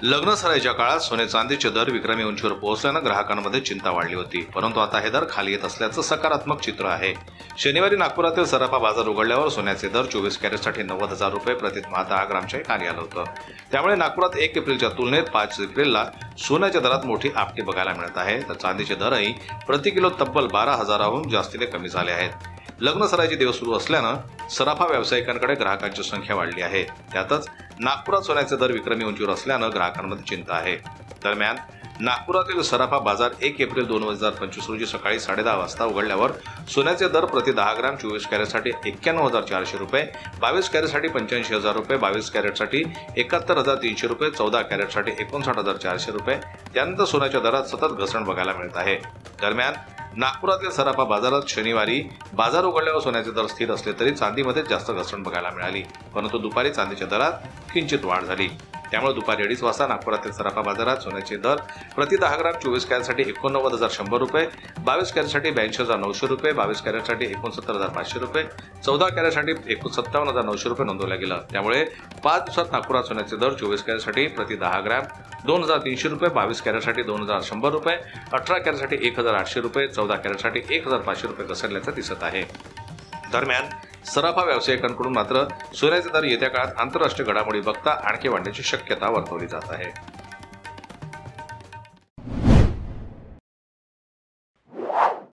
लग्न सराईच्या काळात सोने चांदीचे दर विक्रमी उंचीवर पोहोचल्यानं ग्राहकांमध्ये चिंता वाढली होती, परंतु आता हे दर खाली येत असल्याचं सकारात्मक चित्र आहे। शनिवारी नागपुरातील सराफा बाजार उघडल्यावर सोन्याचे दर 24 कॅरेटसाठी 90,000 रुपये प्रति 10 ग्रामच्या खाली आलं होतं। त्यामुळे नागपुरात 1 एप्रिलच्या तुलनेत 5 एप्रिलला सोन्याच्या दरात मोठी आपटी बघायला मिळत आहे, तर चांदीचे दरही प्रति किलो तब्बल 12,000हून जास्तीने कमी झाले आहेत। लग्न सराईचे दिवस सुरू असल्यानं सराफा व्यावसायिकांकडे ग्राहकांची संख्या वाढली आहे। त्यातच नागपुरात सोन्याचे दर विक्रमी उंचीवर असल्यानं ग्राहकांमध्ये चिंता आहे। दरम्यान नागपुरातील सराफा बाजार 1 एप्रिल 2025 रोजी सकाळी 10:30 वाजता उघडल्यावर सोन्याचे दर प्रति 10 ग्राम 24 कॅरेटसाठी 91,400 रुपये, 22 कॅरेटसाठी 85,000 रुपये, 22 कॅरेटसाठी 71,300 रुपये, 14 कॅरेटसाठी 59,400 रुपये। त्यानंतर सोन्याच्या दरात सतत घसरण बघायला मिळत आहे। दरम्यान नागपुरातील सराफा बाजारात शनिवारी बाजार उघडल्यावर सोन्याचे दर स्थिर असले तरी चांदीमध्ये जास्त घसरण बघायला मिळाली, परंतु दुपारी चांदीच्या दरात किंचित वाढ झाली। त्यामुळे दुपारी 2:30 वाजता नागपुरातील सराफा बाजारात सोन्याचे दर प्रति 10 ग्राम 24 कॅरेटसाठी 89,100 रुपये, 22 कॅरेटसाठी 82,900 रुपये, 22 कॅरेटसाठी 69,500 रुपये, 14 कॅरेटसाठी 57,900 रुपये नोंदवलं गेलं। त्यामुळे 5 दिवसात नागपुरात सोन्याचे दर 24 कॅरेटसाठी प्रति 10 ग्राम 2,300 रुपये, 22 कॅरेटसाठी 2,100 रुपये, 18 कॅरेटसाठी 1,800 रुपये, 14 कॅरेटसाठी 1,500 रुपये घसरल्याचं दिसत आहे। दरम्यान सराफा व्यावसायिकांकडून मात्र सोन्याचे दर येत्या काळात आंतरराष्ट्रीय घडामोडी बघता आणखी वाढण्याची शक्यता वर्तवली जात आहे।